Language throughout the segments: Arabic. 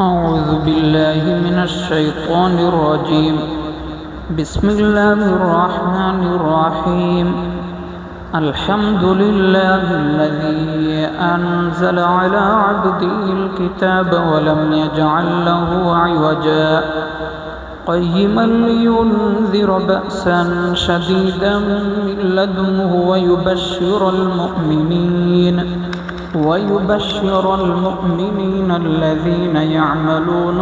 أعوذ بالله من الشيطان الرجيم. بسم الله الرحمن الرحيم. الحمد لله الذي أنزل على عبده الكتاب ولم يجعل له عوجا قيما لينذر بأسا شديدا من لدنه ويبشر المؤمنين الذين يعملون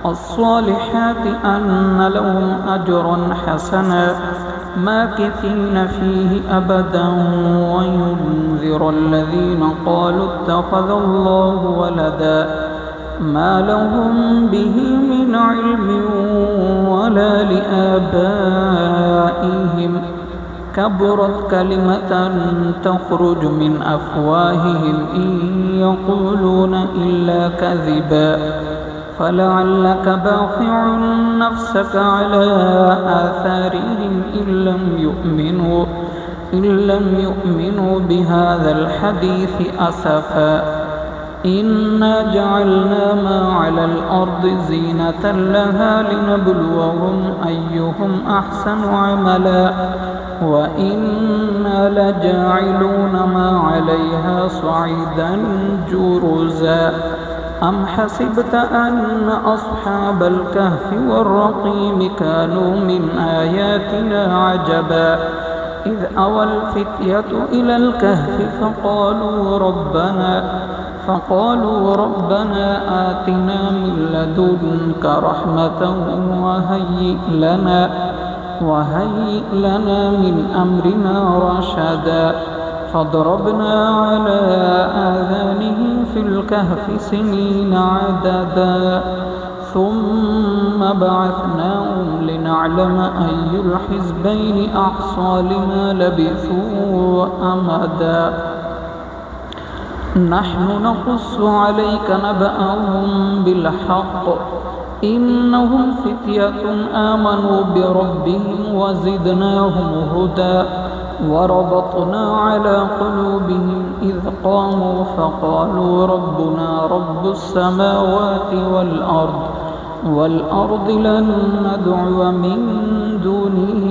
الصالحات أن لهم أجرا حسنا ماكثين فيه أبدا وينذر الذين قالوا اتخذ الله ولدا ما لهم به من علم ولا لآبائهم كبرت كلمة تخرج من أفواههم إن يقولون إلا كذبا فلعلك باخع نفسك على آثارهم إن لم يؤمنوا بهذا الحديث أسفا إنا جعلنا ما على الأرض زينة لها لنبلوهم أيهم أحسن عملا وإنا لجاعلون ما عليها صعيدا جرزا أم حسبت أن أصحاب الكهف والرقيم كانوا من آياتنا عجبا إذ أوى الفتية إلى الكهف فقالوا ربنا آتنا من لدنك رحمة وهيئ لنا من أمرنا رشدا فضربنا على آذانهم في الكهف سنين عددا ثم بعثناهم لنعلم أي الحزبين أحصى لما لبثوا أمدا نحن نقص عليك نبأهم بالحق إنهم فتية آمنوا بربهم وزدناهم هدى وربطنا على قلوبهم إذ قاموا فقالوا ربنا رب السماوات والأرض لن ندعو من دونه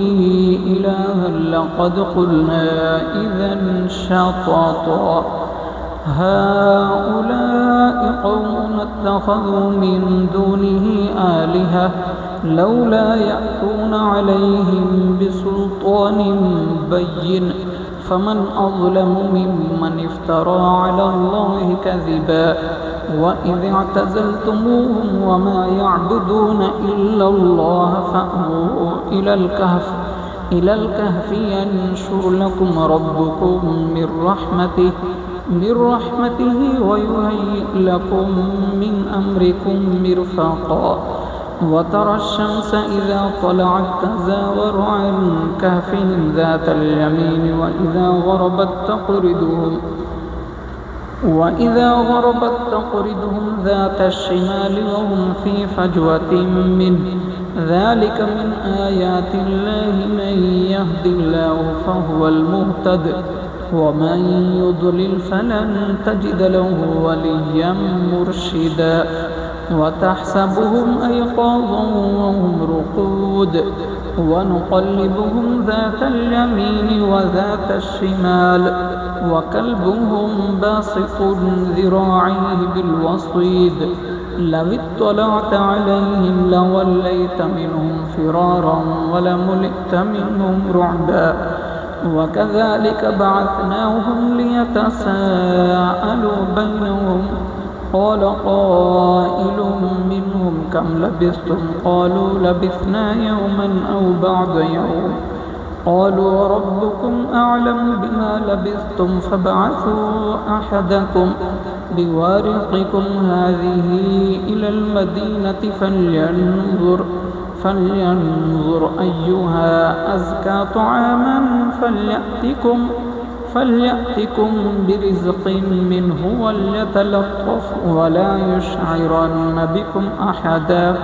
إلها لقد قلنا إذا شططا هؤلاء قوم اتخذوا من دونه آلهة لولا يأتون عليهم بسلطان بين فمن أظلم ممن افترى على الله كذبا وإذ اعتزلتموهم وما يعبدون إلا الله فأووا إلى الكهف ينشر لكم ربكم من رحمته ويهيئ لكم من أمركم مرفقا وترى الشمس إذا طلعت تزاور عن كهفهم ذات اليمين وإذا غربت تقرضهم ذات الشمال وهم في فجوة منه ذلك من آيات الله من يهد الله فهو المهتد ومن يضلل فلن تجد له وليا مرشدا وتحسبهم أيقاظا وهم رقود ونقلبهم ذات اليمين وذات الشمال وكلبهم باسط ذراعيه بالوصيد لو اطلعت عليهم لوليت منهم فرارا ولملئت منهم رعبا وكذلك بعثناهم ليتساءلوا بينهم قال قائل منهم كم لبثتم قالوا لبثنا يوما أو بعض يوم قالوا ربكم أعلم بما لبثتم فابعثوا أحدكم بورقكم هذه إلى المدينة فلينظر أيها أزكى طعاما فليأتكم برزق منه وليتلطف ولا يشعرن بكم أحدا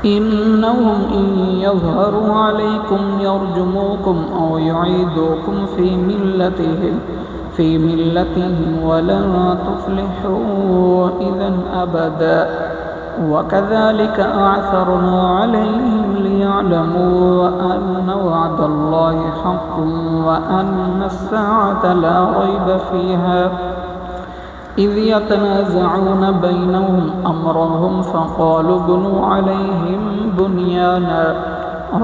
إنهم إن يظهروا عليكم يرجموكم أو يعيدوكم في ملتهم في ملتهم ولن تفلحوا إذا أبدا. وكذلك أعثرنا عليهم ليعلموا أن وعد الله حق وأن الساعة لا ريب فيها إذ يتنازعون بينهم أمرهم فقالوا ابنوا عليهم بنيانا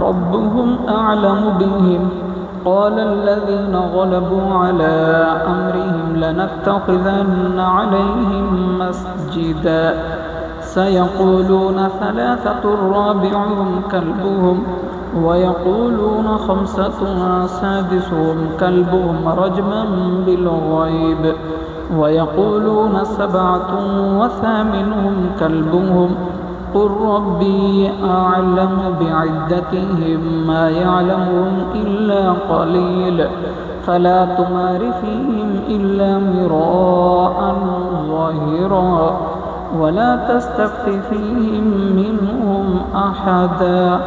ربهم أعلم بهم قال الذين غلبوا على أمرهم لنتخذن عليهم مسجدا سيقولون ثلاثة رابعهم كلبهم ويقولون خمسة سادسهم كلبهم رجما بالغيب ويقولون سبعة وثامنهم كلبهم قل ربي أعلم بعدتهم ما يعلمهم إلا قليل فلا تمار فيهم إلا مراء ظاهرا ولا تستفت فيهم منهم أحدا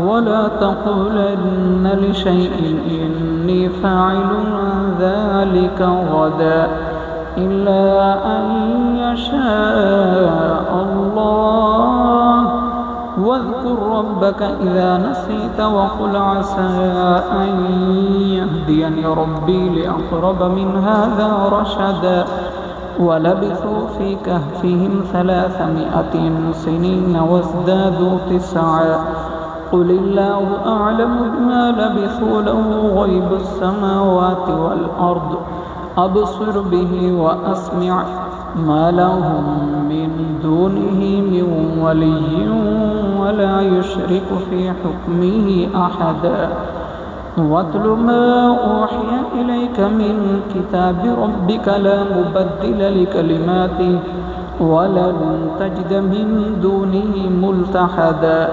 ولا تقولن لشيء إني فاعل ذلك غدا إلا أن يشاء الله واذكر ربك إذا نسيت وقل عسى أن يهديني ربي لأقرب من هذا رشدا ولبثوا في كهفهم 300 سنين وازدادوا 9 قل الله أعلم بما لبثوا له غيب السماوات والأرض أبصر به وأسمع ما لهم من دونه من ولي ولا يشرك في حكمه أحدا واتل ما أوحي إليك من كتاب ربك لا مبدل لكلماته ولن تجد من دونه ملتحدا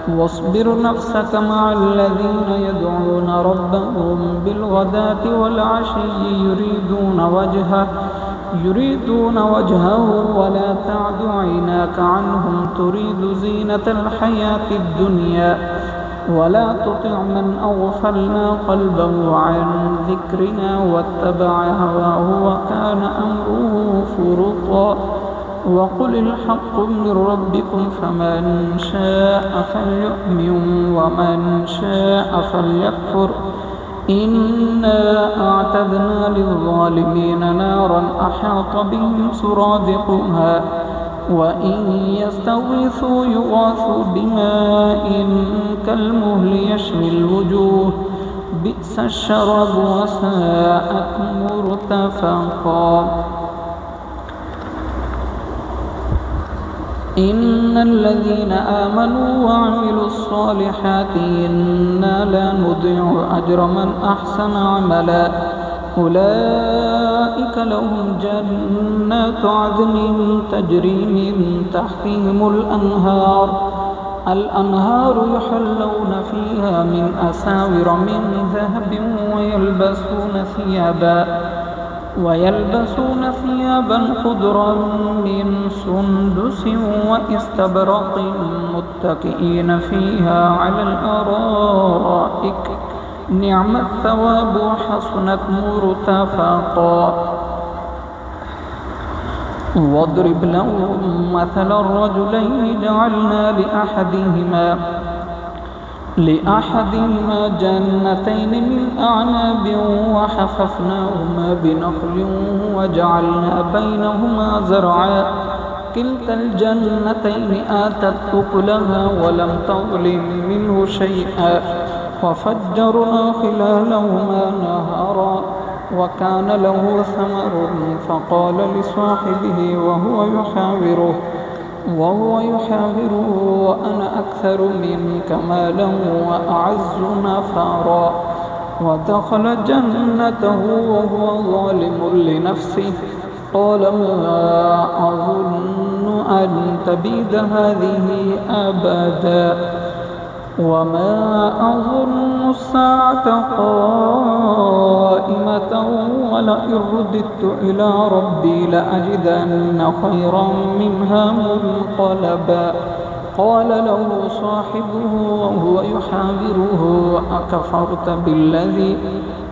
واصبر نفسك مع الذين يدعون ربهم بالغداة والعشي يريدون وجهه ولا تعد عيناك عنهم تريد زينة الحياة الدنيا ولا تطع من أغفلنا قلبه عن ذكرنا واتبع هواه وكان أمره فرطا وقل الحق من ربكم فمن شاء فليؤمن ومن شاء فليكفر إنا أعتدنا للظالمين نارا أحاط بهم سرادقها وإن يستغيثوا يغاثوا بماء كالمهل يشوي الوجوه بئس الشراب وساءت مرتفقا إن الذين آمنوا وعملوا الصالحات إنا لا نضيع أجر من أحسن عملا أولئك لهم جنات عدن تجري من تحتهم الأنهار يحلون فيها من أساور من ذهب ويلبسون ثيابا خضرا من سندس واستبرق متكئين فيها على الأرائك نعم الثواب وحسنت مرتفقا واضرب لهم مثل الرجلين جعلنا لأحدهما جنتين من أعناب وحففناهما بنخل وجعلنا بينهما زرعا كلتا الجنتين آتت أكلها ولم تظلم منه شيئا وفجرنا خلالهما نهرا وكان له ثمر فقال لصاحبه وهو يحاوره أنا أكثر منك مالا وأعز نفرا ودخل جنته وهو ظالم لنفسه قال ما أظن أن تبيد هذه أبدا وما أظن الساعة قائمة ولئن رددت إلى ربي لأجدن خيرا منها منقلبا قال له صاحبه وهو يحاوره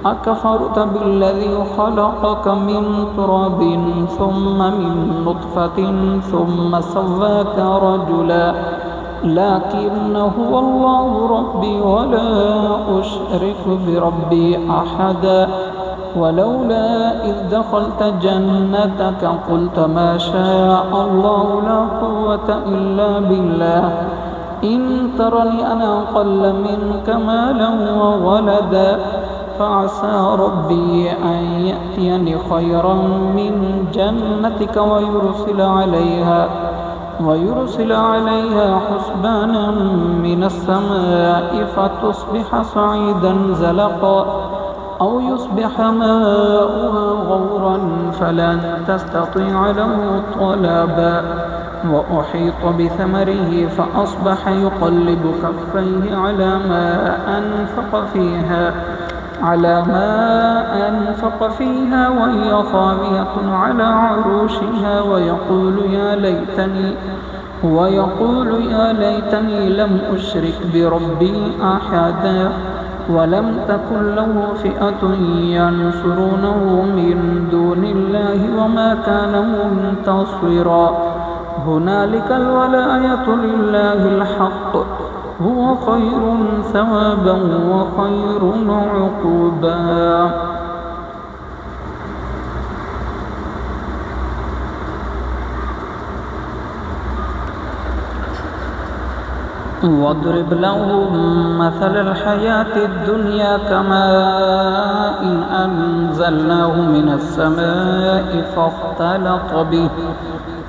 أكفرت بالذي خلقك من تراب ثم من نطفة ثم سواك رجلا لكن هو الله ربي ولا أشرك بربي أحدا ولولا إذ دخلت جنتك قلت ما شاء الله لا قوة إلا بالله إن ترني أنا أقل منك مالا وولدا فعسى ربي أن يأتيني خيرا من جنتك ويرسل عليها حسبانا من السماء فتصبح صعيدا زلقا أو يصبح ماؤها غورا فلن تستطيع له طلبا وأحيط بثمره فأصبح يقلب كفيه على ما أنفق فيها وهي خاوية على عروشها ويقول يا ليتني لم أشرك بربي أحدا ولم تكن له فئة ينصرونه من دون الله وما كان منتصرا هنالك الولاية لله الحق هو خير ثوابا وخير عقبا واضرب لهم مثل الحياة الدنيا كماء إن أنزلناه من السماء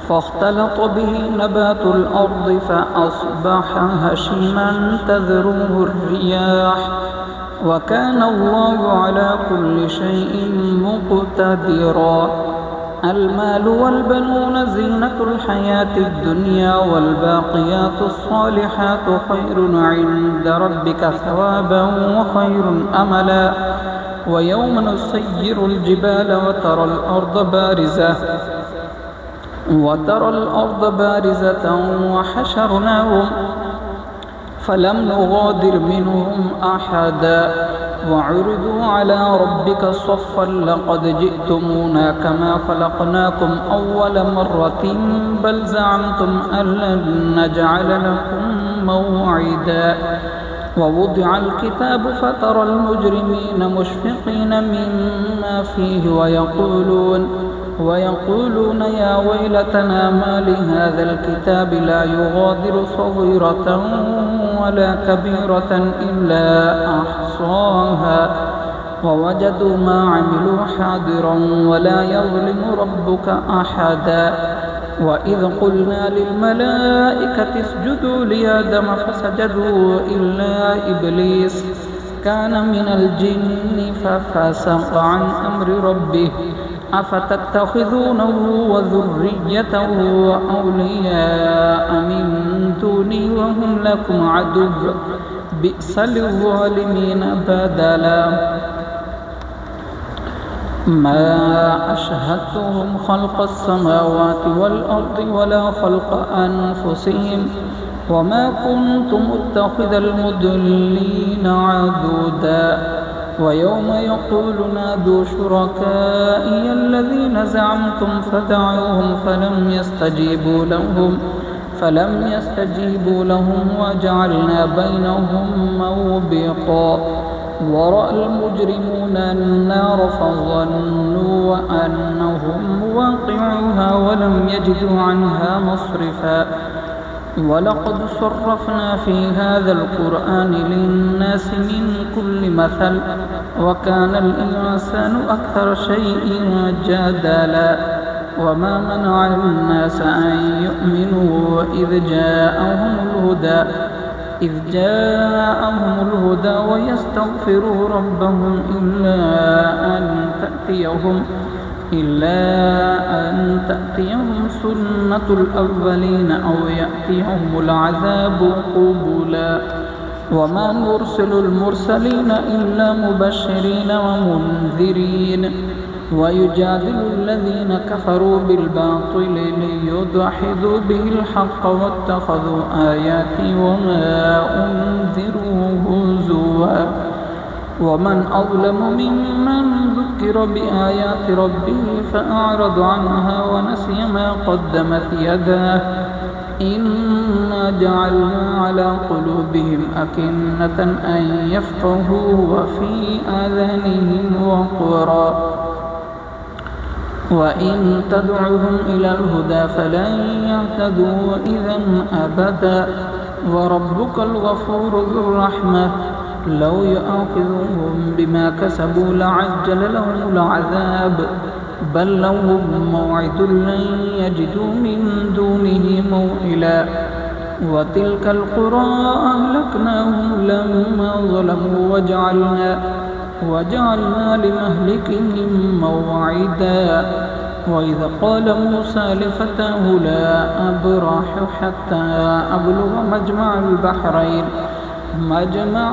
فاختلط به نبات الأرض فأصبح هشيما تذروه الرياح وكان الله على كل شيء مقتدرا المال والبنون زينة الحياة الدنيا والباقيات الصالحات خير عند ربك ثوابا وخير أملا ويوم نسير الجبال وترى الأرض بارزة وحشرناهم فلم نغادر منهم أحدا وعرضوا على ربك صفا لقد جئتمونا كما خلقناكم أول مرة بل زعمتم أن لن نجعل لكم موعدا ووضع الكتاب فترى المجرمين مشفقين مما فيه ويقولون يا ويلتنا ما لهذا الكتاب لا يغادر صغيرة ولا كبيرة إلا أحصاها ووجدوا ما عملوا حاضرا ولا يظلم ربك أحدا وإذ قلنا للملائكة اسجدوا لآدم فسجدوا إلا إبليس كان من الجن ففسق عن أمر ربه أفتتخذونه وذريته أولياء من دوني وهم لكم عدو بئس للظالمين بدلا ما أشهدتهم خلق السماوات والأرض ولا خلق أنفسهم وما كنت متخذ المضلين عضدا ويوم يقول نادوا شركائي الذين زعمتم فدعوهم فلم يستجيبوا لهم وجعلنا بينهم موبقا ورأى المجرمون النار فظنوا أنهم واقعوها ولم يجدوا عنها مصرفا ولقد صرفنا في هذا القرآن للناس من كل مثل وكان الإنسان أكثر شيء جدلا وما منع الناس أن يؤمنوا إذ جاءهم الهدى ويستغفروا ربهم إلا أن تأتيهم سنة الأولين أو يأتيهم العذاب قبلا وما نرسل المرسلين إلا مبشرين ومنذرين ويجادل الذين كفروا بالباطل ليدحضوا به الحق واتخذوا آياتي وما أنذروا هزوا ومن أظلم ممن ذكر بآيات ربه فأعرض عنها ونسي ما قدمت يداه إنا جعلنا على قلوبهم أكنة أن يفقهوا وفي آذانهم وقرا وإن تدعهم إلى الهدى فلن يهتدوا إذا أبدا وربك الغفور ذو الرحمة لو يؤاخذهم بما كسبوا لعجل لهم العذاب بل لهم موعد لن يجدوا من دونه موئلا وتلك القرى أهلكناهم لما ظلموا وجعلنا لمهلكهم موعدا وإذا قال موسى لفتاه لا أبرح حتى أبلغ مجمع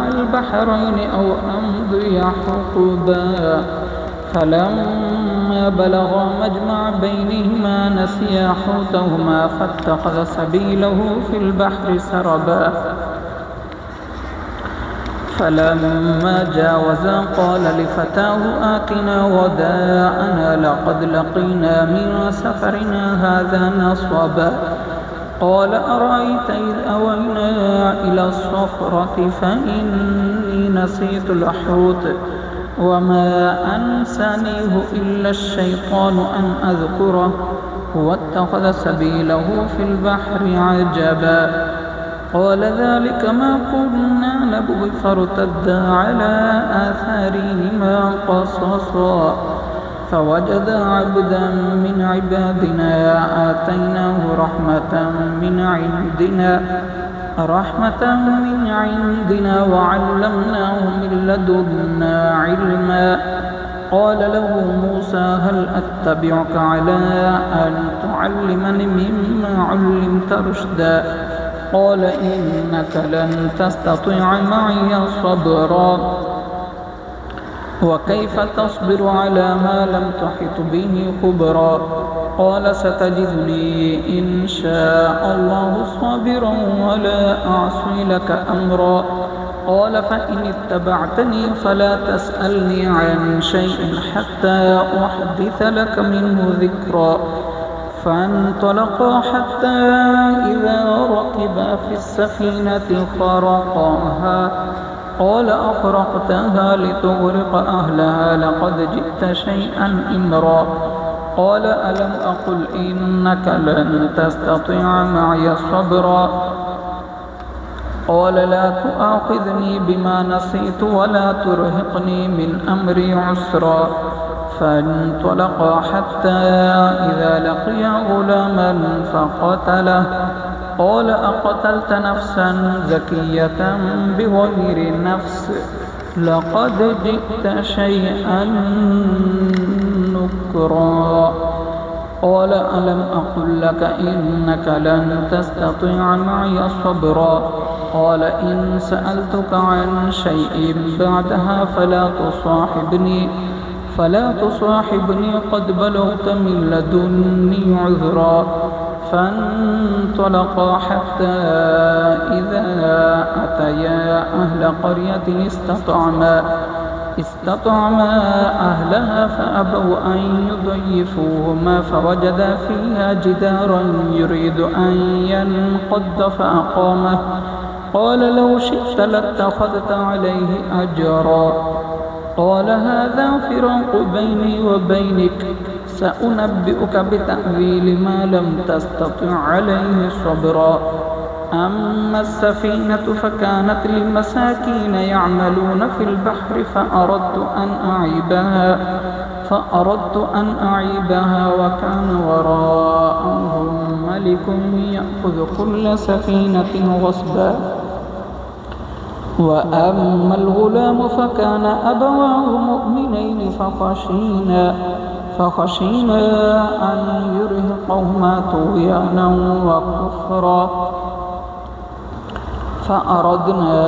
البحرين أو أمضي حقبا فلما بلغا مجمع بينهما نسيا حوتهما فاتخذ سبيله في البحر سربا فلما جاوزا قال لفتاه آتنا وداءنا لقد لقينا من سفرنا هذا نصبا قال أرأيت إذ أوينا إلى الصخرة فإني نسيت الحوت وما أنسانيه إلا الشيطان أن أذكره واتخذ سبيله في البحر عجبا قال ذلك ما كنا نبغي فارتدا على آثارهما قصصا فوجدا عبدا من عبادنا آتيناه رحمة من عندنا وعلمناه من لدنا علما قال له موسى هل أتبعك على أن تعلمني مما علمت رشدا قال إنك لن تستطيع معي صبرا وكيف تصبر على ما لم تحط به خبرا قال ستجدني إن شاء الله صابرا ولا أعصي لك أمرا قال فإن اتبعتني فلا تسألني عن شيء حتى أحدث لك منه ذكرا فانطلقا حتى إذا ركبا في السفينة خرقها قال أخرقتها لتغرق أهلها لقد جئت شيئا إمرا قال ألم أقل إنك لن تستطيع معي صبرا قال لا تؤاخذني بما نسيت ولا ترهقني من أمري عسرا فانطلقا حتى إذا لقيا غلاما فقتله قال أقتلت نفسا زكية بغير نفس لقد جئت شيئا نكرا قال ألم أقل لك إنك لن تستطيع معي صبرا قال إن سألتك عن شيء بعدها فلا تصاحبني قد بلغت من لدني عذرا فانطلقا حتى إذا أتيا أهل قرية استطعما أهلها فأبوا أن يضيفوهما فوجدا فيها جدارا يريد أن ينقض فأقامه قال لو شئت لاتخذت عليه أجرا قال هذا فراق بيني وبينك سأنبئك بتأويل ما لم تستطع عليه صبرا أما السفينة فكانت للمساكين يعملون في البحر فأردت أن أعيبها وكان وراءهم ملك يأخذ كل سفينة غصبا وأما الغلام فكان أبواه مؤمنين فخشينا أن يرهقهما طغيانا وكفرا فأردنا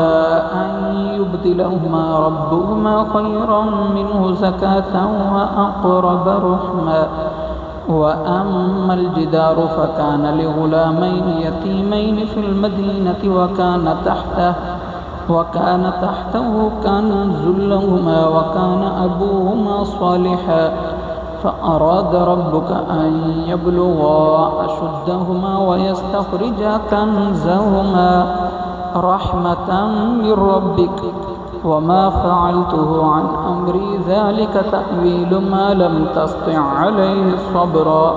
أن يبدلهما ربهما خيرا منه زكاة وأقرب رحما وأما الجدار فكان لغلامين يتيمين في المدينة وكان تحته كنز لهما وكان أبوهما صالحا فأراد ربك أن يبلغا أشدهما ويستخرجا كنزهما رحمة من ربك وما فعلته عن أمري ذلك تأويل ما لم تسطع عليه صبرا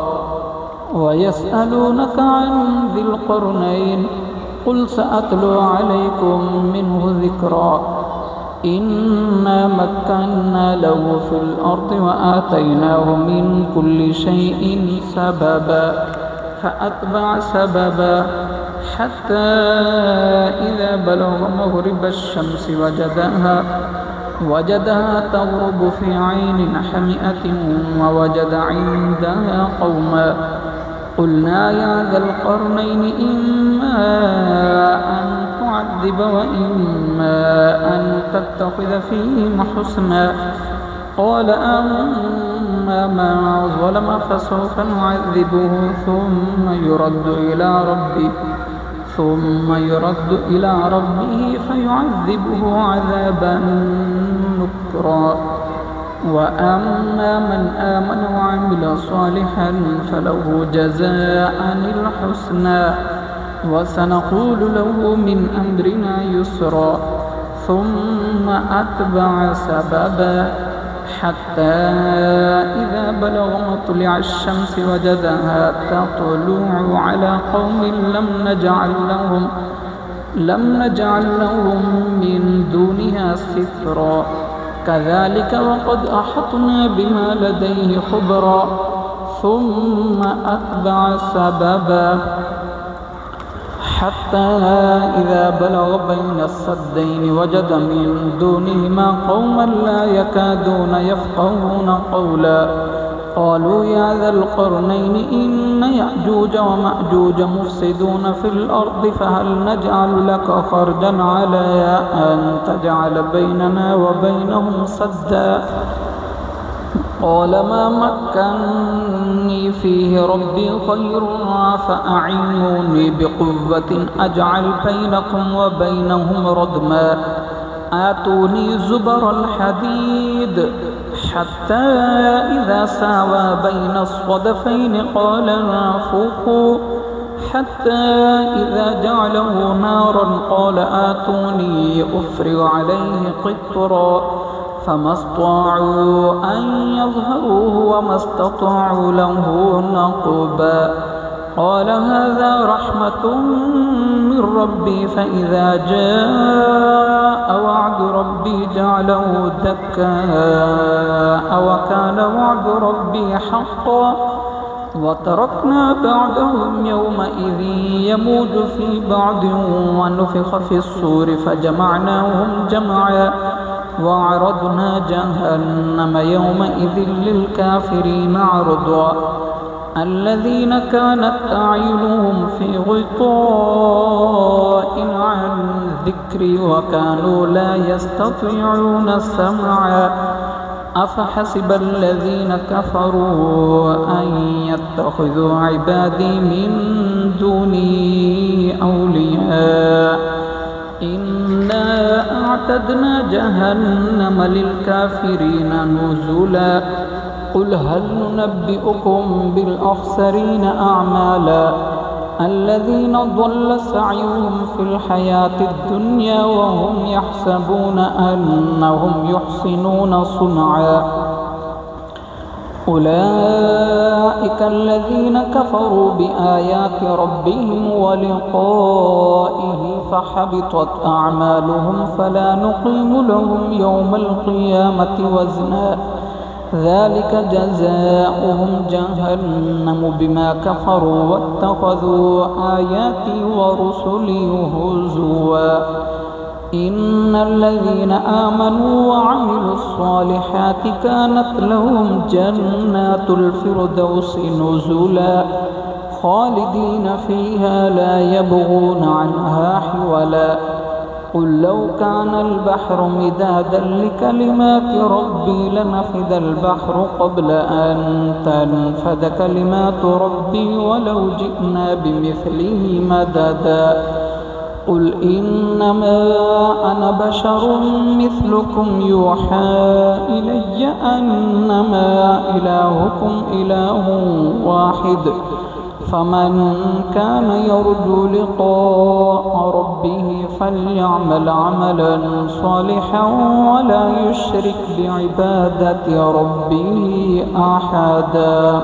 ويسألونك عن ذي القرنين قل سأتلو عليكم منه ذكرا إنا مكنا له في الأرض وآتيناه من كل شيء سببا فأتبع سببا حتى إذا بلغ مغرب الشمس وجدها تغرب في عين حمئة ووجد عندها قوما قلنا يا ذا القرنين إما أن تعذب وإما أن تتخذ فيهم حسنا قال أما من ظلم فسوف نعذبه ثم يرد إلى ربه فيعذبه عذابا نكرا وأما من آمن وعمل صالحا فله جزاء الحسنى وسنقول له من أمرنا يسرا ثم أتبع سببا حتى إذا بلغ مطلع الشمس وجدها تطلع على قوم لم نجعل لهم من دونها سترا كذلك وقد أحطنا بما لديه خبرا ثم أتبع سببا حتى إذا بلغ بين السدين وجد من دونهما قوما لا يكادون يفقهون قولا قالوا يا ذا القرنين إن يأجوج ومأجوج مفسدون في الأرض فهل نجعل لك خرجا على أن تجعل بيننا وبينهم سدا قال ما مكنني فيه ربي خير فأعينوني بقوة أجعل بينكم وبينهم ردما آتوني زبر الحديد حتى إذا ساوى بين الصدفين قال انفخوا حتى إذا جعله نارا قال آتوني أفرغ عليه قطرا فما استطاعوا أن يظهروه وما استطاعوا له نقبا قال هذا رحمة من ربي فإذا جاء وعد ربي جعله دكاء وكان وعد ربي حقا وتركنا بعدهم يومئذ يموج في بعض ونفخ في الصور فجمعناهم جمعا وعرضنا جهنم يومئذ للكافرين عرضا الذين كانت أعينهم في غطاء عن ذكري وكانوا لا يستطيعون سمعا أفحسب الذين كفروا أن يتخذوا عبادي من دوني أولياء إنا أعتدنا جهنم للكافرين نزلا قل هل ننبئكم بالأخسرين أعمالا الذين ضل سعيهم في الحياة الدنيا وهم يحسبون أنهم يحسنون صنعا أولئك الذين كفروا بآيات ربهم ولقائه فحبطت أعمالهم فلا نقيم لهم يوم القيامة وزنا ذلك جزاؤهم جهنم بما كفروا واتخذوا آياتي ورسلي هزوا إن الذين آمنوا وعملوا الصالحات كانت لهم جنات الفردوس نزلا خالدين فيها لا يبغون عنها حولا قل لو كان البحر مدادا لكلمات ربي لنفد البحر قبل أن تنفد كلمات ربي ولو جئنا بمثله مددا قل إنما أنا بشر مثلكم يوحى إلي أنما إلهكم إله واحد فمن كان يرجو لقاء ربه فليعمل عملا صالحا ولا يشرك بعبادة ربه أحدا.